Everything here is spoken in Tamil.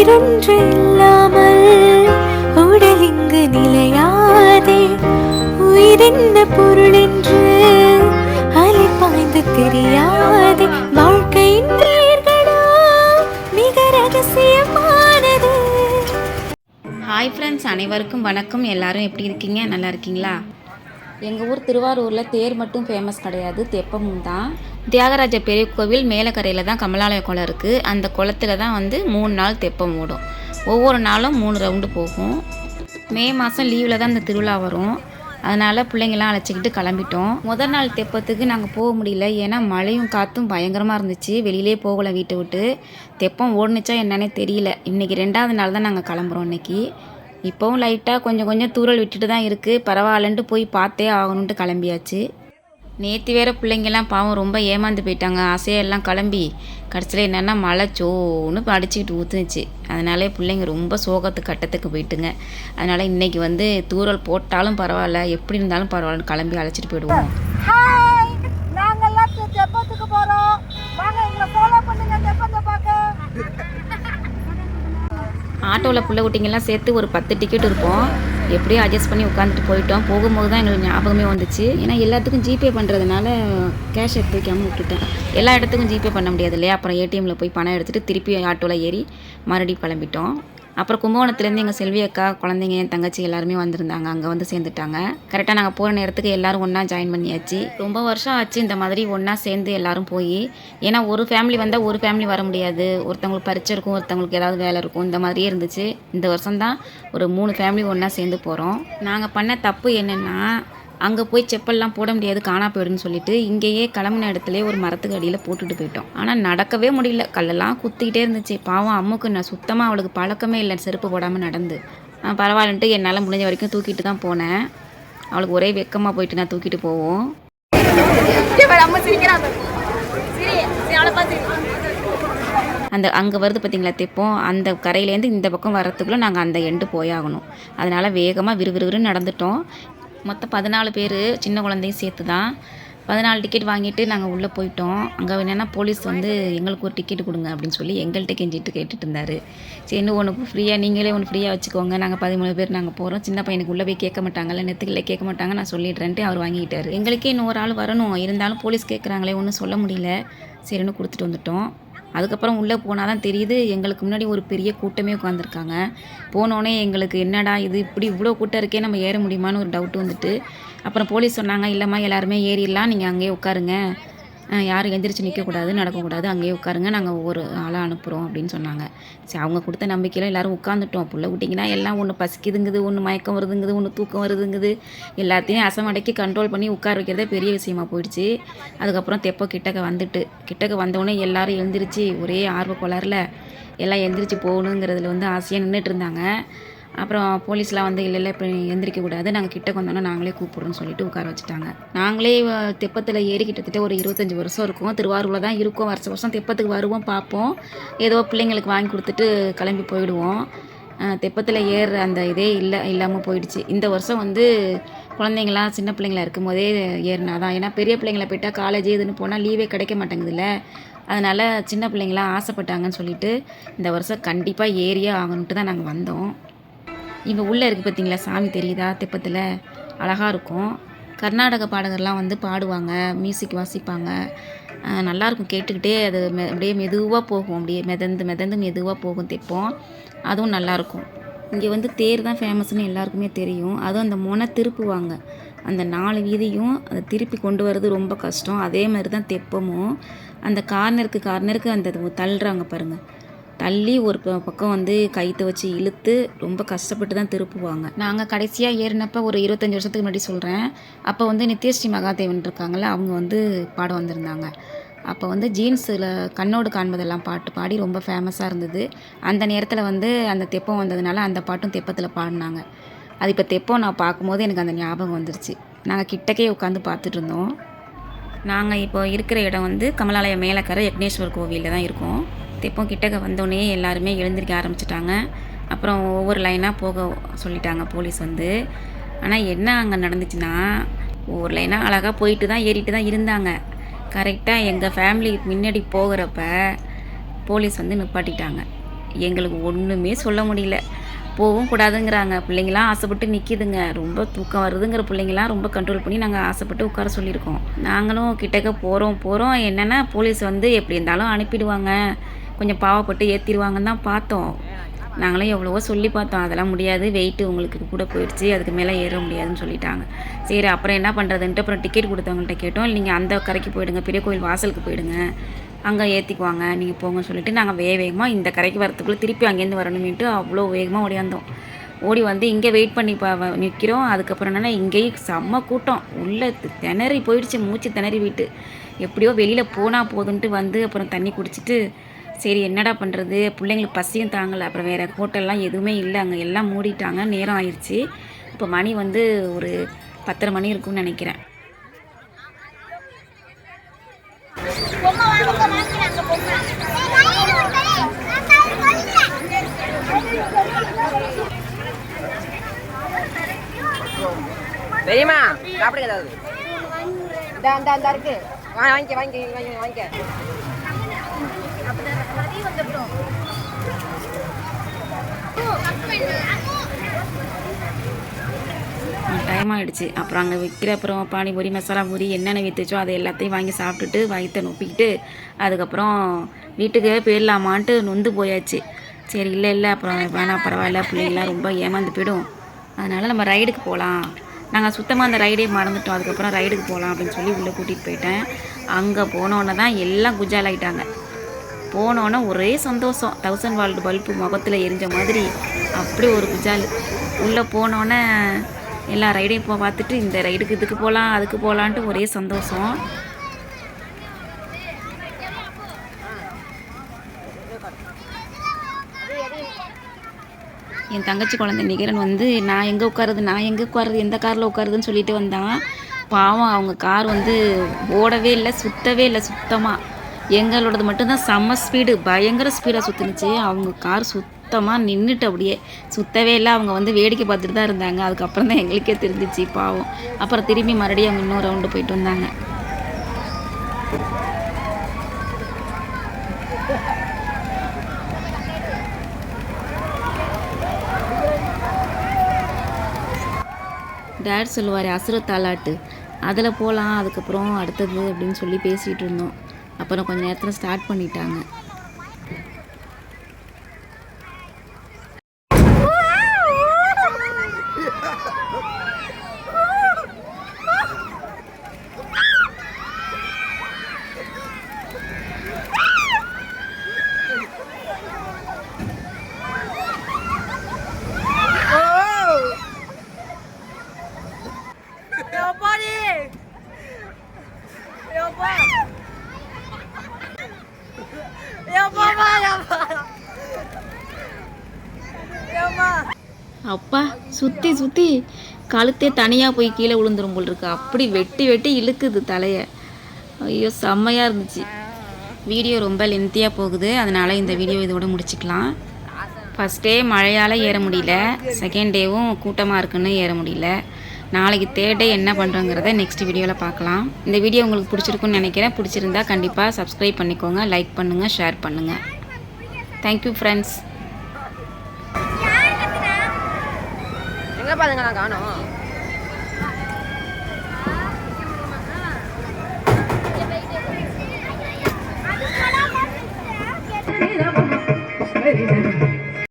உயிரொன்று இல்லாமல் உடல் இங்கு நிலையாதே. உயிரென்ன பொருள் என்று அலை பாய்ந்து தெரியாதே. வாழ்க்கையின் நேர்களா மிக ரகசியமானது. ஹாய் ஃப்ரெண்ட்ஸ், அனைவருக்கும் வணக்கம். எல்லாரும் எப்படி இருக்கீங்க? நல்லா இருக்கீங்களா? எங்கள் ஊர் திருவாரூரில் தேர் மட்டும் ஃபேமஸ் கிடையாது, தெப்பமும் தான். தியாகராஜ பெரிய கோவில் மேலக்கரையில் தான் கமலாலய குளம் இருக்குது. அந்த குளத்தில் தான் 3 நாள் தெப்பம் ஓடும். ஒவ்வொரு நாளும் 3 ரவுண்டு போகும். மே மாதம் லீவில் தான் இந்த திருவிழா வரும். அதனால் பிள்ளைங்கள்லாம் அழைச்சிக்கிட்டு கிளம்பிட்டோம். முதல் நாள் தெப்பத்துக்கு நாங்கள் போக முடியல, ஏன்னா மழையும் காற்றும் பயங்கரமாக இருந்துச்சு. வெளியிலே போகலை வீட்டை விட்டு. தெப்பம் ஓடுனுச்சா என்னன்னே தெரியல. இன்றைக்கி 2வது நாள் தான் நாங்கள் கிளம்புறோம். இன்றைக்கி இப்போவும் லைட்டாக கொஞ்சம் தூரல் விட்டுட்டு தான் இருக்குது. பரவாயில்லன்ட்டு போய் பார்த்தே ஆகணுன்ட்டு கிளம்பியாச்சு. நேற்று வேறு பிள்ளைங்கள்லாம் பாவம் ரொம்ப ஏமாந்து போயிட்டாங்க. ஆசையெல்லாம் கிளம்பி கடைசியில் என்னென்னா மழை சோன்னு அடிச்சுக்கிட்டு ஊற்றுனுச்சு. அதனாலே பிள்ளைங்க ரொம்ப சோகத்து கட்டத்துக்கு போயிட்டுங்க. அதனால் இன்றைக்கி தூரல் போட்டாலும் பரவாயில்ல, எப்படி இருந்தாலும் பரவாயில்லன்னு கிளம்பி அழைச்சிட்டு போயிடுவோம். தெப்பத்துக்கு போறோம், வாங்க எங்களை ஃபாலோ பண்ணுங்க தெப்பத்தை பார்க்க. ஆட்டோவில் பிள்ளை குட்டிங்கெல்லாம் சேர்த்து ஒரு 10 டிக்கெட் இருப்போம். எப்படியோ அட்ஜஸ்ட் பண்ணி உட்காந்துட்டு போயிட்டோம். போகும்போது தான் எங்களுக்கு ஞாபகமே வந்துச்சு. ஏன்னா எல்லாத்துக்கும் ஜிபே பண்ணுறதுனால கேஷ் எடுத்து வைக்காமல் விட்டுட்டேன். எல்லா இடத்துக்கும் ஜிபே பண்ண முடியாது இல்லையா? அப்புறம் ஏடிஎம்மில் போய் பணம் எடுத்துகிட்டு திருப்பி ஆட்டோவில் ஏறி மறுபடியும் கிளம்பிட்டோம். அப்புறம் கும்பகோணத்துலேருந்து எங்கள் செல்வி அக்கா, குழந்தைங்க, என் தங்கச்சி எல்லாருமே வந்திருந்தாங்க. அங்கே சேர்ந்துட்டாங்க. கரெக்டாக நாங்கள் போகிற நேரத்துக்கு எல்லோரும் ஒன்றா ஜாயின் பண்ணியாச்சு. ரொம்ப வருஷம் ஆச்சு இந்த மாதிரி ஒன்றா சேர்ந்து எல்லோரும் போய். ஏன்னா ஒரு ஃபேமிலி வந்தால் ஒரு ஃபேமிலி வர முடியாது. ஒருத்தவங்களுக்கு பரீட்சை இருக்கும், ஒருத்தவங்களுக்கு ஏதாவது வேலை இருக்கும். இந்த மாதிரியே இருந்துச்சு. இந்த வருஷம்தான் ஒரு 3 ஃபேமிலி ஒன்றா சேர்ந்து போகிறோம். நாங்கள் பண்ண தப்பு என்னென்னா, அங்கே போய் செப்பல்லாம் போட முடியாது, காணா போயிடுன்னு சொல்லிட்டு இங்கேயே கிளம்புன இடத்துலேயே ஒரு மரத்துக்கு அடியில் போட்டுட்டு போயிட்டோம். ஆனால் நடக்கவே முடியல, கல்லெல்லாம் குத்திக்கிட்டே இருந்துச்சு. பாவம் அம்முக்கு நான் சுத்தமாக அவளுக்கு பழக்கமே இல்லை செருப்பு போடாமல் நடந்து. பரவாயில்லன்ட்டு என்னால் முடிஞ்ச வரைக்கும் தூக்கிட்டு தான் போனேன். அவளுக்கு ஒரே வெக்கமாக போயிட்டு நான் தூக்கிட்டு போவோம். அங்கே வருது பார்த்தீங்களா தெப்பம், அந்த கரையிலேருந்து இந்த பக்கம் வரத்துக்குள்ளே நாங்கள் அந்த எண்டு போயாகணும். அதனால் வேகமாக விறுவிறுன்னு நடந்துட்டோம். மொத்தம் 14 பேர், சின்ன குழந்தையும் சேர்த்து தான். 14 டிக்கெட் வாங்கிட்டு நாங்கள் உள்ளே போயிட்டோம். அங்கே என்னென்னா போலீஸ் எங்களுக்கு ஒரு டிக்கெட் கொடுங்க அப்படின்னு சொல்லி எங்கள்கிட்ட கெஞ்சிட்டு கேட்டுட்டு இருந்தார். சரி, இன்னும் ஒன்று ஃப்ரீயாக, நீங்களே ஒன்று ஃப்ரீயாக வச்சுக்கோங்க, நாங்கள் 13 பேர் நாங்கள் போகிறோம், சின்ன பையனுக்கு உள்ளே போய் கேட்க மாட்டாங்கல்ல, நெத்துக்கில் கேட்க மாட்டாங்க, நான் சொல்லிடுறேன்ட்டு அவர் வாங்கிக்கிட்டார். எங்களுக்கே இன்னும் ஒரு ஆள் வரணும், இருந்தாலும் போலீஸ் கேட்குறாங்களே, ஒன்றும் சொல்ல முடியல. சரின்னு கொடுத்துட்டு வந்துட்டோம். அதுக்கப்புறம் உள்ளே போனால் தான் தெரியுது, எங்களுக்கு முன்னாடி ஒரு பெரிய கூட்டமே உட்காந்துருக்காங்க. போனோடனே எங்களுக்கு என்னடா இது, இப்படி இவ்வளோ கூட்டம் இருக்கே, நம்ம ஏற முடியுமான்னு ஒரு டவுட் வந்துட்டு, அப்புறம் போலீஸ் சொன்னாங்க, இல்லைம்மா எல்லாருமே ஏறிடலாம், நீங்கள் அங்கேயே உட்காருங்க, யாரும் எந்திரிச்சு நிற்கக்கூடாது, நடக்கக்கூடாது, அங்கேயே உட்காருங்க, நாங்கள் ஒவ்வொரு ஆளாக அனுப்புகிறோம் அப்படின்னு சொன்னாங்க. சரி, அவங்க கொடுத்த நம்பிக்கையில் எல்லோரும் உட்காந்துட்டோம். புள்ள குட்டிங்கன்னா எல்லாம் ஒன்று பசிக்குதுங்குது, ஒன்று மயக்கம் வருதுங்குது, ஒன்று தூக்கம் வருதுங்குது, எல்லாத்தையும் அசமடக்கி கண்ட்ரோல் பண்ணி உட்கார வைக்கிறதே பெரிய விஷயமா போயிடுச்சு. அதுக்கப்புறம் தெப்ப கிட்டக்க வந்தோடனே எல்லோரும் எழுந்திரிச்சு ஒரே ஆர்வ கோளாறில் எல்லாம் எந்திரிச்சு போகணுங்கிறதுல ஆசையாக நின்றுட்டு இருந்தாங்க. அப்புறம் போலீஸ்லாம் இல்லை இப்போ எந்திரிக்கக்கூடாது, நாங்கள் கிட்டக்கு வந்தோன்னா நாங்களே கூப்பிட்றோன்னு சொல்லிட்டு உட்கார வச்சுட்டாங்க. நாங்களே தெப்பத்தில் ஏறி கிட்டத்தட்ட ஒரு 25 வருஷம் இருக்கும். திருவாரூரில் தான் இருக்கோம். வருஷம் தெப்பத்துக்கு வருவோம், பார்ப்போம், ஏதோ பிள்ளைங்களுக்கு வாங்கி கொடுத்துட்டு கிளம்பி போயிடுவோம். தெப்பத்தில் ஏறுற அந்த இதே இல்லாமல் போயிடுச்சு. இந்த வருஷம் குழந்தைங்களாம் சின்ன பிள்ளைங்களா இருக்கும் போதே ஏறினா தான். ஏன்னா பெரிய பிள்ளைங்கள போயிட்டால் காலேஜ் இதுன்னு போனால் லீவே கிடைக்க மாட்டேங்குதுல்ல. அதனால் சின்ன பிள்ளைங்களாம் ஆசைப்பட்டாங்கன்னு சொல்லிட்டு இந்த வருஷம் கண்டிப்பாக ஏறியே ஆகணுன்ட்டு தான் நாங்கள் வந்தோம். இங்கே உள்ளே இருக்குது பார்த்தீங்களா, சாமி தெரியுதா தெப்பத்தில், அழகாக இருக்கும். கர்நாடக பாடகர்லாம் பாடுவாங்க, மியூசிக் வாசிப்பாங்க, நல்லாயிருக்கும் கேட்டுக்கிட்டே. அது அப்படியே மெதுவாக போகும், அப்படியே மிதந்து மெதுவாக போகும் தெப்பம். அதுவும் நல்லாயிருக்கும். இங்கே தேர் தான் ஃபேமஸ்னு எல்லாருக்குமே தெரியும். அதுவும் அந்த முனை திருப்புவாங்க, அந்த 4 வீதியும் அதை திருப்பி கொண்டு வர்றது ரொம்ப கஷ்டம். அதே மாதிரி தான் தெப்பமும். அந்த கார்னருக்கு அந்த தள்ளுறாங்க பாருங்கள், தள்ளி ஒரு பக்கம் கயிற்றை வச்சு இழுத்து ரொம்ப கஷ்டப்பட்டு தான் திருப்புவாங்க. நாங்கள் கடைசியாக ஏறினப்போ ஒரு 25 வருஷத்துக்கு முன்னாடி சொல்கிறேன். அப்போ நித்யஸ்ரீ மகாதேவன் இருக்காங்கள்ல, அவங்க பாட வந்திருந்தாங்க. அப்போ ஜீன்ஸில் கண்ணோடு காண்பதெல்லாம் பாட்டு பாடி ரொம்ப ஃபேமஸாக இருந்தது. அந்த நேரத்தில் அந்த தெப்பம் வந்ததுனால அந்த பாட்டும் தெப்பத்தில் பாடினாங்க. அது இப்போ தெப்பம் நான் பார்க்கும்போது எனக்கு அந்த ஞாபகம் வந்துருச்சு. நாங்கள் கிட்டக்கே உட்காந்து பார்த்துட்டு இருந்தோம். நாங்கள் இப்போ இருக்கிற இடம் கமலாலய மேலக்கரை யக்னேஸ்வர் கோவிலில் தான் இருக்கோம். தெப்பம் கிட்டக்க வந்தோடனே எல்லாருமே எழுந்திரிக்க ஆரம்பிச்சிட்டாங்க. அப்புறம் ஒவ்வொரு லைனாக போக சொல்லிட்டாங்க போலீஸ். ஆனால் என்ன அங்கே நடந்துச்சுன்னா, ஒவ்வொரு லைனாக அழகாக போயிட்டு தான் ஏறிட்டு தான் இருந்தாங்க. கரெக்டாக எங்கள் ஃபேமிலிக்கு முன்னாடி போகிறப்ப போலீஸ் நிப்பாட்டிட்டாங்க. எங்களுக்கு ஒன்றுமே சொல்ல முடியல. போகவும் கூடாதுங்கிறாங்க. பிள்ளைங்களாம் ஆசைப்பட்டு நிற்கிதுங்க. ரொம்ப தூக்கம் வருதுங்கிற பிள்ளைங்களாம் ரொம்ப கண்ட்ரோல் பண்ணி நாங்கள் ஆசைப்பட்டு உட்கார சொல்லியிருக்கோம். நாங்களும் கிட்டக்க போகிறோம் என்னென்னா போலீஸ் வந்து எப்படி இருந்தாலும் அனுப்பிடுவாங்க, கொஞ்சம் பாவப்பட்டு ஏற்றிடுவாங்கன்னு தான் பார்த்தோம். நாங்களும் எவ்வளவோ சொல்லி பார்த்தோம். அதெல்லாம் முடியாது, வெயிட்டு உங்களுக்கு கூட போயிடுச்சு, அதுக்கு மேலே ஏற முடியாதுன்னு சொல்லிட்டாங்க. சரி அப்புறம் என்ன பண்ணுறதுன்ட்டு அப்புறம் டிக்கெட் கொடுத்தவங்கள்ட்ட கேட்டோம். நீங்கள் அந்த கரைக்கு போயிடுங்க, பெரிய கோயில் வாசலுக்கு போயிடுங்க, அங்கே ஏற்றிக்குவாங்க, நீங்கள் போங்கன்னு சொல்லிவிட்டு நாங்கள் வேகமாக இந்த கரைக்கு வரத்துக்குள்ளே திருப்பி அங்கேருந்து வரணுமேட்டு அவ்வளோ வேகமாக ஓடியாந்தோம். ஓடி வந்து இங்கே வெயிட் பண்ணி நிற்கிறோம். அதுக்கப்புறம் என்னென்னா இங்கேயும் செம்ம கூட்டம், உள்ளே திணறி போயிடுச்சு, மூச்சு திணறி விட்டு எப்படியோ வெளியில் போனால் போதுன்ட்டு வந்து அப்புறம் தண்ணி குடிச்சிட்டு சரி என்னடா பண்ணுறது, பிள்ளைங்களுக்கு பசியும் தாங்கலை. அப்புறம் வேறு ஹோட்டல்லாம் எதுவுமே இல்லை, அங்கே எல்லாம் மூடிட்டாங்க. நேரம் ஆயிடுச்சு. இப்போ மணி வந்து ஒரு 10:30 மணி இருக்கும்னு நினைக்கிறேன். பெரியம்மா சாப்பிடுங்க ஏதாவது. இந்த இருக்கு, வாங்கிக்க. டைம் ஆகிடுச்சு. அப்புறம் அங்கே விற்கிற அப்புறம் பானிபூரி, மசாலா பூரி என்னென்ன விற்றுச்சோ அதை எல்லாத்தையும் வாங்கி சாப்பிட்டுட்டு வயிற்றை நொப்பிக்கிட்டு அதுக்கப்புறம் வீட்டுக்கு போயிடலாமான்ட்டு நொந்து போயாச்சு. சரி இல்லை அப்புறம் வேணாம் பரவாயில்ல, பிள்ளைங்களாம் ரொம்ப ஏமாந்து போயிடும், அதனால் நம்ம ரைடுக்கு போகலாம். நாங்கள் சுத்தமாக அந்த ரைடே மறந்துட்டோம். அதுக்கப்புறம் ரைடுக்கு போகலாம் அப்படின்னு சொல்லி உள்ளே கூட்டிகிட்டு போயிட்டேன். அங்கே போனோன்னே தான் எல்லாம் குஜால் ஆகிட்டாங்க. போனோன்னே ஒரே சந்தோஷம், 1000 வால்ட் பல்பு முகத்தில் எரிஞ்ச மாதிரி அப்படி ஒரு குஜால். உள்ளே போனோன்னே எல்லா ரைடையும் இப்போ பார்த்துட்டு இந்த ரைடுக்கு இதுக்கு போகலாம் அதுக்கு போகலான்ட்டு ஒரே சந்தோஷம். என் தங்கச்சி குழந்தை நிகரன் வந்து நான் எங்கே உட்காருறது எந்த காரில் உட்காருதுன்னு சொல்லிட்டு வந்தான். பாவம் அவங்க கார் வந்து ஓடவே இல்லை, சுத்தவே இல்லை சுத்தமாக. எங்களோடது மட்டும்தான் செம்ம ஸ்பீடு, பயங்கர ஸ்பீடாக சுற்றுனுச்சு. அவங்க கார் சுத்தமாக நின்றுட்டு அப்படியே சுத்தவே இல்லை. அவங்க வந்து வேடிக்கை பார்த்துட்டு தான் இருந்தாங்க. அதுக்கப்புறம் தான் எங்களுக்கே தெரிஞ்சிச்சு பாவம். அப்புறம் திரும்பி மறுபடியும் அவங்க இன்னொரு ரவுண்டு போயிட்டு வந்தாங்க. டேட் சொல்லுவார் அசுர தாலாட்டு, அதில் போகலாம், அதுக்கப்புறம் அடுத்தது அப்படின்னு சொல்லி பேசிகிட்டு இருந்தோம். அப்புறம் கொஞ்சம் நேரத்தில் ஸ்டார்ட் பண்ணிட்டாங்க. அப்பா சுற்றி சுற்றி கழுத்தே தனியாக போய் கீழே விழுந்துரும் போல் இருக்கு. அப்படி வெட்டி வெட்டி இழுக்குது தலையை. ஐயோ செம்மையாக இருந்துச்சு. வீடியோ ரொம்ப லென்த்தியாக போகுது, அதனால் இந்த வீடியோ இதோட முடிச்சுக்கலாம். ஃபஸ்ட் டே மழையால் ஏற முடியல, செகண்ட் டேவும் கூட்டமாக இருக்குன்னு ஏற முடியல. நாளைக்கு தேர்ட் டே என்ன பண்ணுறோங்கிறத நெக்ஸ்ட் வீடியோவில் பார்க்கலாம். இந்த வீடியோ உங்களுக்கு பிடிச்சிருக்குன்னு நினைக்கிறேன். பிடிச்சிருந்தா கண்டிப்பாக சப்ஸ்கிரைப் பண்ணிக்கோங்க, லைக் பண்ணுங்கள், ஷேர் பண்ணுங்கள். Thank you friends. எங்கே பாருங்க நான் காணோம்.